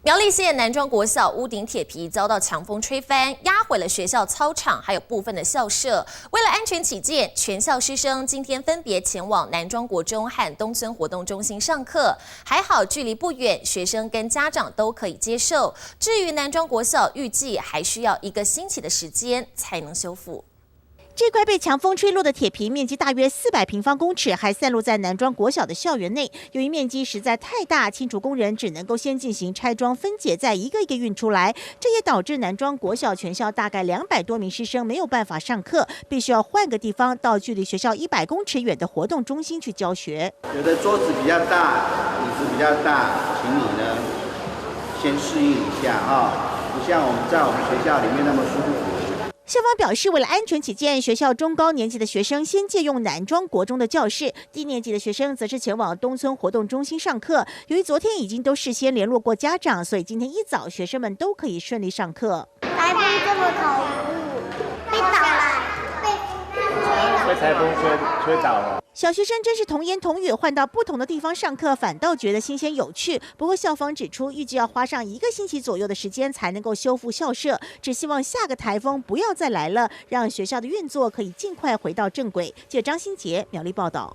苗栗县南庄国小屋顶铁皮遭到强风吹翻，压毁了学校操场，还有部分的校舍。为了安全起见，全校师生今天分别前往南庄国中和东村活动中心上课。还好距离不远，学生跟家长都可以接受。至于南庄国小，预计还需要1个星期的时间才能修复。 这块被强风吹落的铁皮，面积大约400平方公尺，还散落在南庄国小的校园内。由于面积实在太大，清除工人只能够先进行拆装分解，再一个一个运出来。这也导致南庄国小全校大概200多名师生没有办法上课，必须要换个地方到距离学校100公尺远的活动中心去教学。有的桌子比较大，椅子比较大，请你呢先适应一下啊，不像我们在我们学校里面那么舒服。 校方表示，为了安全起见，学校中高年级的学生先借用南庄国中的教室，低年级的学生则是前往东村活动中心上课。由于昨天已经都事先联络过家长，所以今天一早学生们都可以顺利上课。台风这么恐怖，被倒了，被台风吹倒了。 小学生真是童言童语，换到不同的地方上课，反倒觉得新鲜有趣。不过校方指出，预计要花上1个星期左右的时间才能够修复校舍，只希望下个台风不要再来了，让学校的运作可以尽快回到正轨。记者张新杰苗栗报道。